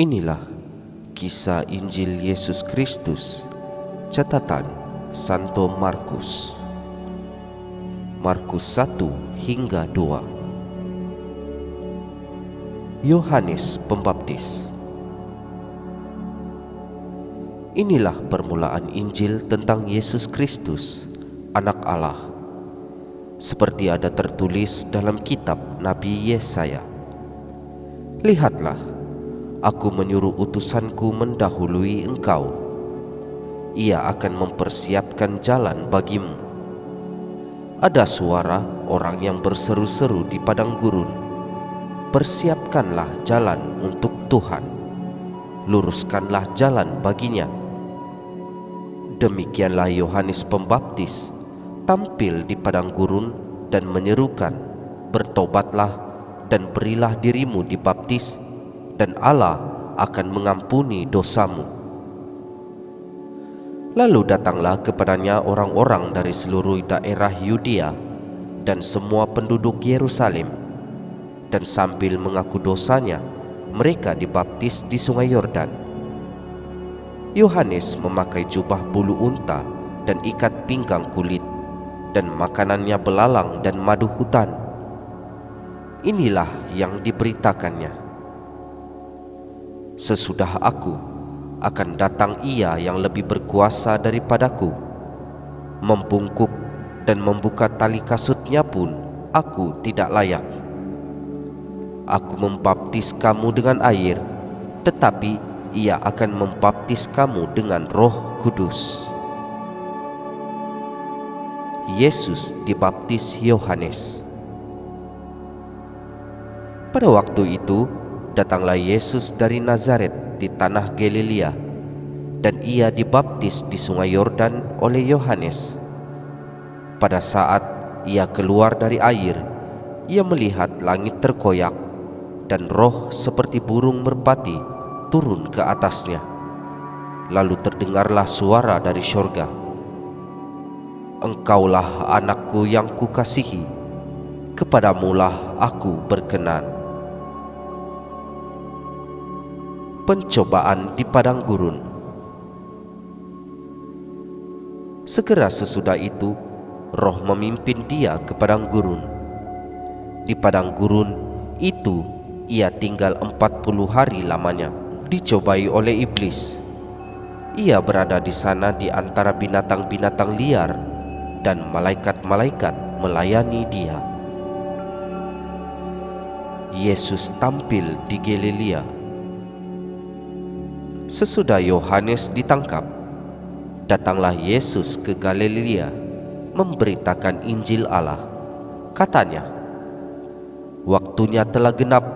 Inilah kisah Injil Yesus Kristus, catatan Santo Markus. Markus 1 hingga 2. Yohanes Pembaptis. Inilah permulaan Injil tentang Yesus Kristus, Anak Allah, seperti ada tertulis dalam kitab Nabi Yesaya. Lihatlah, aku menyuruh utusanku mendahului engkau. Ia akan mempersiapkan jalan bagimu. Ada suara orang yang berseru-seru di padang gurun, persiapkanlah jalan untuk Tuhan, luruskanlah jalan baginya. Demikianlah Yohanes Pembaptis tampil di padang gurun dan menyerukan, bertobatlah dan berilah dirimu dibaptis, dan Allah akan mengampuni dosamu. Lalu datanglah kepadanya orang-orang dari seluruh daerah Yudea dan semua penduduk Yerusalem, dan sambil mengaku dosanya, mereka dibaptis di sungai Yordan. Yohanes memakai jubah bulu unta dan ikat pinggang kulit, dan makanannya belalang dan madu hutan. Inilah yang diberitakannya, sesudah aku akan datang Ia yang lebih berkuasa daripadaku. Membungkuk dan membuka tali kasutnya pun aku tidak layak. Aku membaptis kamu dengan air, tetapi Ia akan membaptis kamu dengan Roh Kudus. Yesus dibaptis Yohanes. Pada waktu itu datanglah Yesus dari Nazaret di tanah Galilea, dan Ia dibaptis di sungai Yordan oleh Yohanes. Pada saat Ia keluar dari air, Ia melihat langit terkoyak dan roh seperti burung merpati turun ke atasnya. Lalu terdengarlah suara dari syurga, Engkaulah anakku yang kukasihi, kepadamulah aku berkenan. Pencobaan di padang gurun. Segera sesudah itu, roh memimpin dia ke padang gurun. Di padang gurun itu ia tinggal 40 hari lamanya, dicobai oleh iblis. Ia berada di sana di antara binatang-binatang liar, dan malaikat-malaikat melayani dia. Yesus tampil di Galilea. Sesudah Yohanes ditangkap, datanglah Yesus ke Galilea memberitakan Injil Allah. Katanya, waktunya telah genap,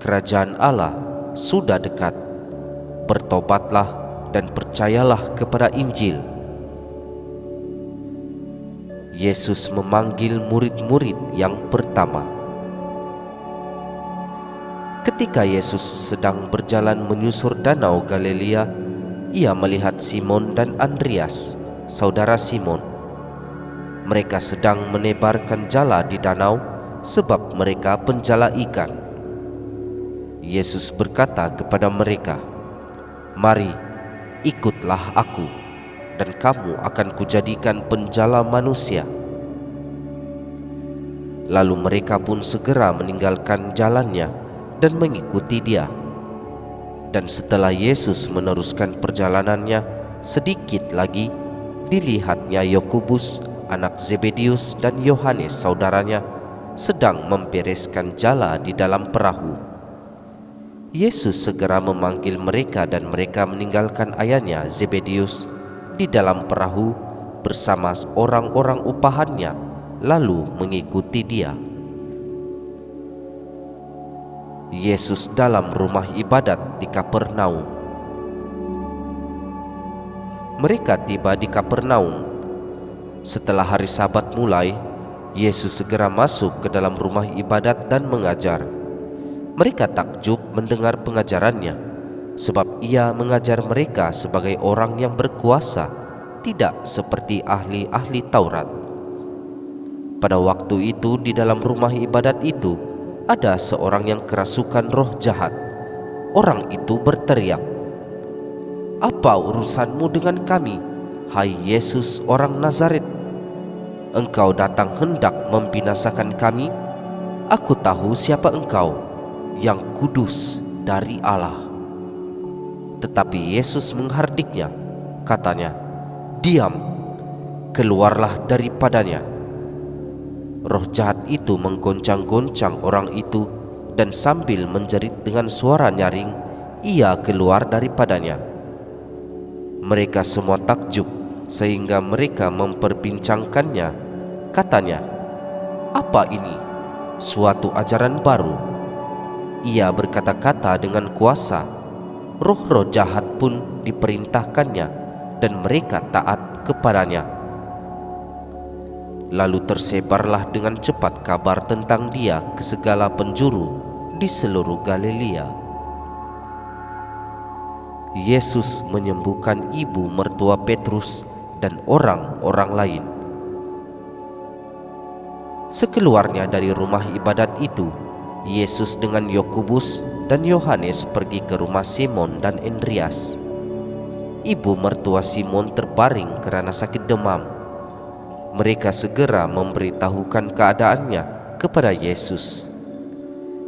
kerajaan Allah sudah dekat. Bertobatlah dan percayalah kepada Injil. Yesus memanggil murid-murid yang pertama. Ketika Yesus sedang berjalan menyusur danau Galilea, Ia melihat Simon dan Andreas, saudara Simon. Mereka sedang menebarkan jala di danau, sebab mereka penjala ikan. Yesus berkata kepada mereka, "Mari, ikutlah aku, dan kamu akan kujadikan penjala manusia." Lalu mereka pun segera meninggalkan jalannya dan mengikuti Dia. Dan setelah Yesus meneruskan perjalanannya, sedikit lagi dilihatnya Yakobus anak Zebedius dan Yohanes saudaranya sedang membereskan jala di dalam perahu. Yesus segera memanggil mereka, dan mereka meninggalkan ayahnya Zebedius di dalam perahu bersama orang-orang upahannya, lalu mengikuti Dia. Yesus dalam rumah ibadat di Kapernaum. Mereka tiba di Kapernaum. Setelah hari Sabat mulai, Yesus segera masuk ke dalam rumah ibadat dan mengajar. Mereka takjub mendengar pengajarannya, sebab Ia mengajar mereka sebagai orang yang berkuasa, tidak seperti ahli-ahli Taurat. Pada waktu itu di dalam rumah ibadat itu ada seorang yang kerasukan roh jahat. Orang itu berteriak, "Apa urusanmu dengan kami, hai Yesus orang Nazaret? Engkau datang hendak membinasakan kami? Aku tahu siapa engkau, yang kudus dari Allah." Tetapi Yesus menghardiknya, katanya, "Diam, keluarlah daripadanya." Roh jahat itu menggoncang-goncang orang itu, dan sambil menjerit dengan suara nyaring, ia keluar daripadanya. Mereka semua takjub, sehingga mereka memperbincangkannya. Katanya, "Apa ini? Suatu ajaran baru. Ia berkata-kata dengan kuasa. Roh-roh jahat pun diperintahkannya, dan mereka taat kepadanya." Lalu tersebarlah dengan cepat kabar tentang dia ke segala penjuru di seluruh Galilea. Yesus menyembuhkan ibu mertua Petrus dan orang-orang lain. Sekeluarnya dari rumah ibadat itu, Yesus dengan Yakobus dan Yohanes pergi ke rumah Simon dan Andreas. Ibu mertua Simon terbaring kerana sakit demam. Mereka segera memberitahukan keadaannya kepada Yesus.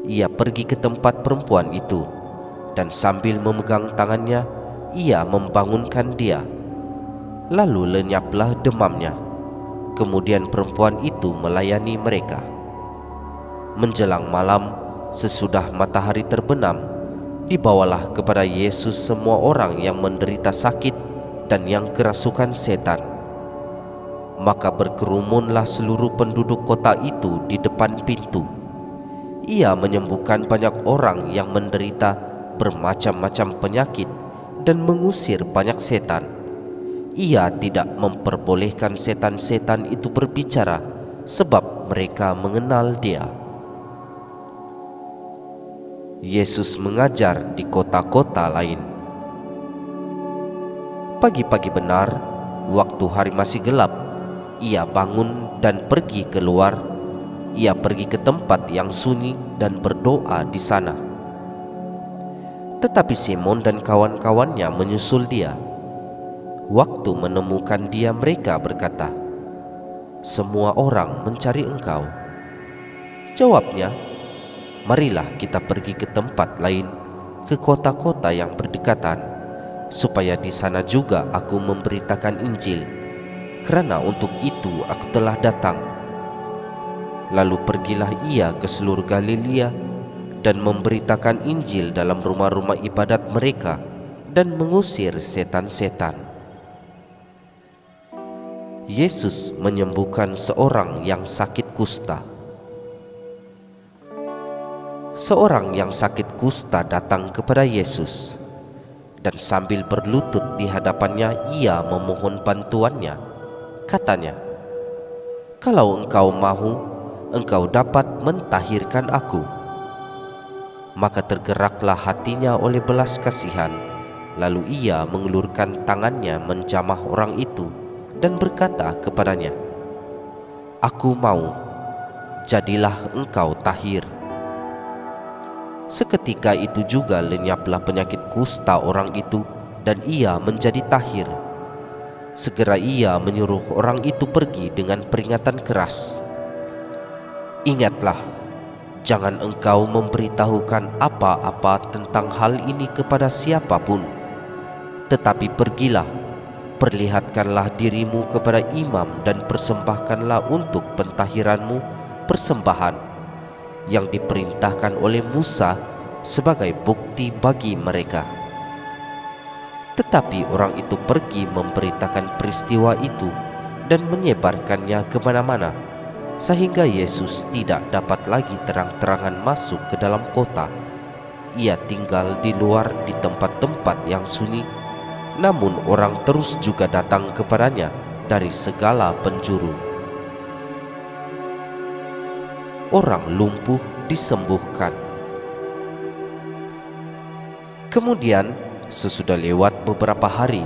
Ia pergi ke tempat perempuan itu, dan sambil memegang tangannya, ia membangunkan dia. Lalu lenyaplah demamnya. Kemudian perempuan itu melayani mereka. Menjelang malam, sesudah matahari terbenam, dibawalah kepada Yesus semua orang yang menderita sakit dan yang kerasukan setan. Maka berkerumunlah seluruh penduduk kota itu di depan pintu. Ia menyembuhkan banyak orang yang menderita bermacam-macam penyakit dan mengusir banyak setan. Ia tidak memperbolehkan setan-setan itu berbicara, sebab mereka mengenal dia. Yesus mengajar di kota-kota lain. Pagi-pagi benar, waktu hari masih gelap, ia bangun dan pergi keluar. Ia pergi ke tempat yang sunyi dan berdoa di sana. Tetapi Simon dan kawan-kawannya menyusul dia. Waktu menemukan dia, mereka berkata, "Semua orang mencari engkau." Jawabnya, "Marilah kita pergi ke tempat lain, ke kota-kota yang berdekatan, supaya di sana juga aku memberitakan Injil, kerana untuk itu aku telah datang." Lalu pergilah ia ke seluruh Galilea dan memberitakan Injil dalam rumah-rumah ibadat mereka dan mengusir setan-setan. Yesus menyembuhkan seorang yang sakit kusta. Seorang yang sakit kusta datang kepada Yesus, dan sambil berlutut di hadapannya ia memohon bantuannya. Katanya, "Kalau engkau mahu, engkau dapat mentahirkan aku." Maka tergeraklah hatinya oleh belas kasihan. Lalu ia mengulurkan tangannya menjamah orang itu dan berkata kepadanya, "Aku mau, jadilah engkau tahir." Seketika itu juga lenyaplah penyakit kusta orang itu, dan ia menjadi tahir. Segera ia menyuruh orang itu pergi dengan peringatan keras, "Ingatlah, jangan engkau memberitahukan apa-apa tentang hal ini kepada siapapun, tetapi pergilah, perlihatkanlah dirimu kepada imam dan persembahkanlah untuk pentahiranmu persembahan yang diperintahkan oleh Musa sebagai bukti bagi mereka." Tetapi orang itu pergi memberitakan peristiwa itu dan menyebarkannya ke mana-mana, sehingga Yesus tidak dapat lagi terang-terangan masuk ke dalam kota. Ia tinggal di luar di tempat-tempat yang sunyi, namun orang terus juga datang kepadanya dari segala penjuru. Orang lumpuh disembuhkan. Kemudian, sesudah lewat beberapa hari,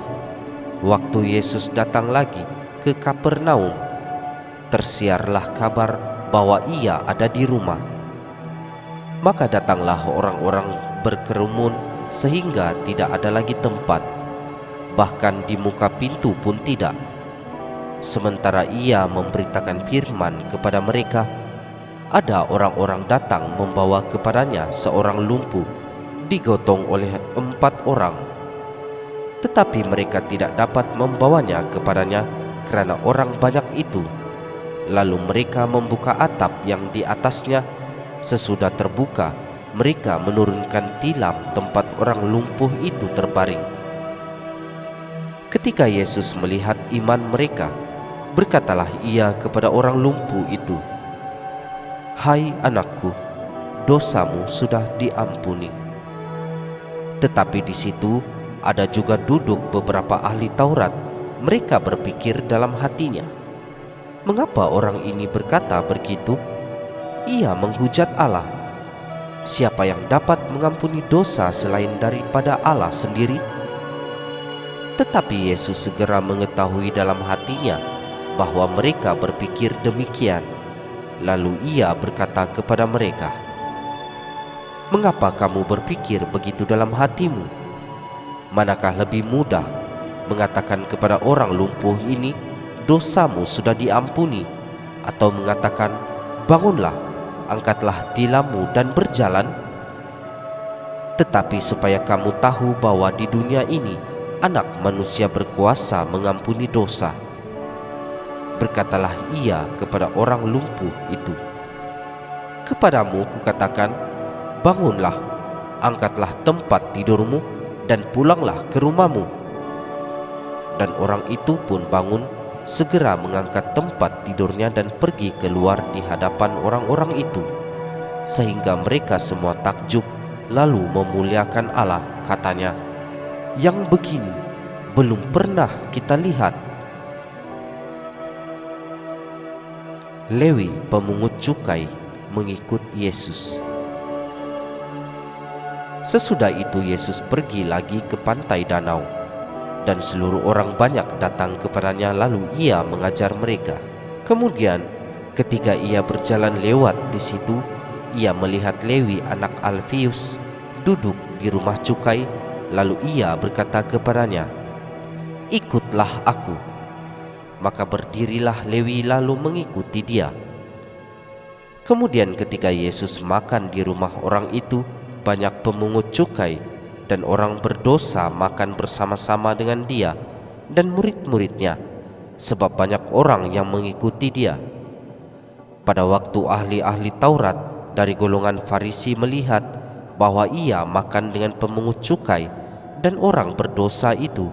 waktu Yesus datang lagi ke Kapernaum, tersiarlah kabar bahwa ia ada di rumah. Maka datanglah orang-orang berkerumun sehingga tidak ada lagi tempat, bahkan di muka pintu pun tidak. Sementara ia memberitakan firman kepada mereka, ada orang-orang datang membawa kepadanya seorang lumpuh digotong oleh 4 orang. Tetapi mereka tidak dapat membawanya kepadanya karena orang banyak itu. Lalu mereka membuka atap yang di atasnya. Sesudah terbuka, mereka menurunkan tilam tempat orang lumpuh itu terbaring. Ketika Yesus melihat iman mereka, berkatalah ia kepada orang lumpuh itu, "Hai anakku, dosamu sudah diampuni." Tetapi di situ ada juga duduk beberapa ahli Taurat. Mereka berpikir dalam hatinya, "Mengapa orang ini berkata begitu? Ia menghujat Allah. Siapa yang dapat mengampuni dosa selain daripada Allah sendiri?" Tetapi Yesus segera mengetahui dalam hatinya bahwa mereka berpikir demikian. Lalu ia berkata kepada mereka, "Mengapa kamu berpikir begitu dalam hatimu? Manakah lebih mudah mengatakan kepada orang lumpuh ini, 'Dosamu sudah diampuni,' atau mengatakan, 'Bangunlah, angkatlah tilammu dan berjalan'? Tetapi supaya kamu tahu bahwa di dunia ini Anak Manusia berkuasa mengampuni dosa." Berkatalah ia kepada orang lumpuh itu, "Kepadamu kukatakan, bangunlah, angkatlah tempat tidurmu dan pulanglah ke rumahmu." Dan orang itu pun bangun, segera mengangkat tempat tidurnya dan pergi keluar di hadapan orang-orang itu, sehingga mereka semua takjub lalu memuliakan Allah, katanya, "Yang begini belum pernah kita lihat." Lewi pemungut cukai mengikut Yesus. Sesudah itu Yesus pergi lagi ke pantai danau, dan seluruh orang banyak datang kepadanya, lalu ia mengajar mereka. Kemudian ketika ia berjalan lewat di situ, ia melihat Lewi anak Alfius duduk di rumah cukai. Lalu ia berkata kepadanya, "Ikutlah aku." Maka berdirilah Lewi lalu mengikuti dia. Kemudian ketika Yesus makan di rumah orang itu, banyak pemungut cukai dan orang berdosa makan bersama-sama dengan dia dan murid-muridnya, sebab banyak orang yang mengikuti dia. Pada waktu ahli-ahli Taurat dari golongan Farisi melihat bahwa ia makan dengan pemungut cukai dan orang berdosa itu,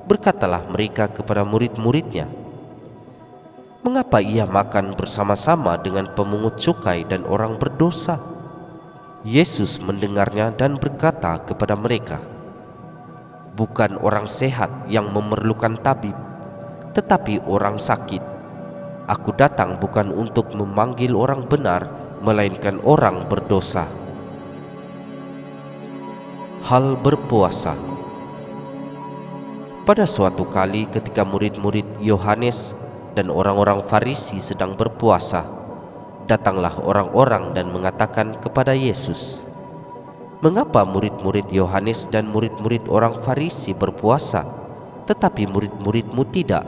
berkatalah mereka kepada murid-muridnya, "Mengapa ia makan bersama-sama dengan pemungut cukai dan orang berdosa?" Yesus mendengarnya dan berkata kepada mereka, "Bukan orang sehat yang memerlukan tabib, tetapi orang sakit. Aku datang bukan untuk memanggil orang benar, melainkan orang berdosa." Hal berpuasa. Pada suatu kali ketika murid-murid Yohanes dan orang-orang Farisi sedang berpuasa, datanglah orang-orang dan mengatakan kepada Yesus, "Mengapa murid-murid Yohanes dan murid-murid orang Farisi berpuasa, tetapi murid-muridmu tidak?"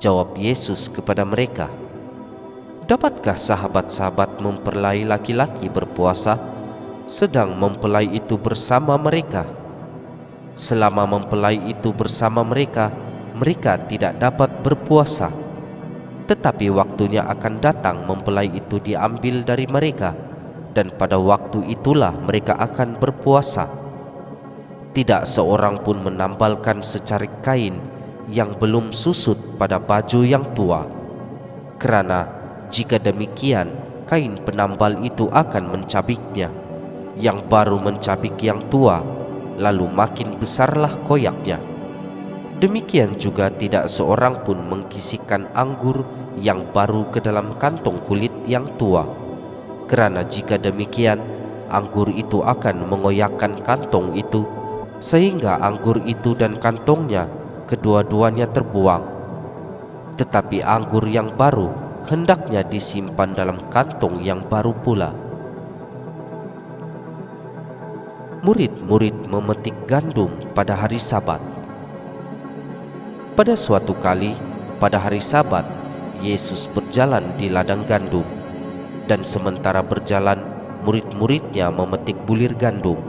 Jawab Yesus kepada mereka, "Dapatkah sahabat-sahabat mempelai laki-laki berpuasa, sedang mempelai itu bersama mereka? Selama mempelai itu bersama mereka, mereka tidak dapat berpuasa. Tetapi waktunya akan datang mempelai itu diambil dari mereka, dan pada waktu itulah mereka akan berpuasa. Tidak seorang pun menambalkan secarik kain yang belum susut pada baju yang tua. Kerana jika demikian, kain penambal itu akan mencabiknya, yang baru mencabik yang tua, lalu makin besarlah koyaknya. Demikian juga tidak seorang pun mengkisikan anggur yang baru ke dalam kantong kulit yang tua. Kerana jika demikian, anggur itu akan mengoyakkan kantong itu, sehingga anggur itu dan kantongnya kedua-duanya terbuang. Tetapi anggur yang baru hendaknya disimpan dalam kantong yang baru pula. murid-murid memetik gandum pada hari Sabat. Pada suatu kali, pada hari Sabat, Yesus berjalan di ladang gandum, dan sementara berjalan, murid-muridnya memetik bulir gandum.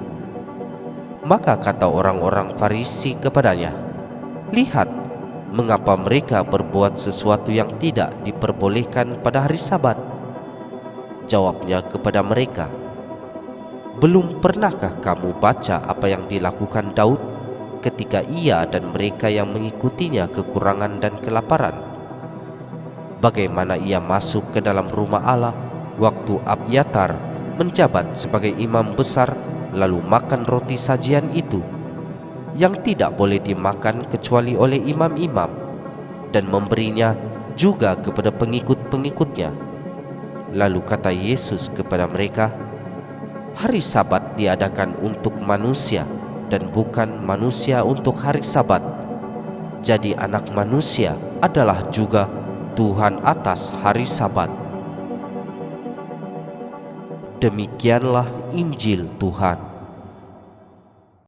Maka kata orang-orang Farisi kepadanya, "Lihat, mengapa mereka berbuat sesuatu yang tidak diperbolehkan pada hari Sabat?" Jawabnya kepada mereka, "Belum pernahkah kamu baca apa yang dilakukan Daud ketika ia dan mereka yang mengikutinya kekurangan dan kelaparan? Bagaimana ia masuk ke dalam rumah Allah waktu Abyatar menjabat sebagai imam besar, lalu makan roti sajian itu, yang tidak boleh dimakan kecuali oleh imam-imam, dan memberinya juga kepada pengikut-pengikutnya." Lalu kata Yesus kepada mereka, "Hari Sabat diadakan untuk manusia, dan bukan manusia untuk hari Sabat. Jadi Anak Manusia adalah juga Tuhan atas hari Sabat." Demikianlah Injil Tuhan.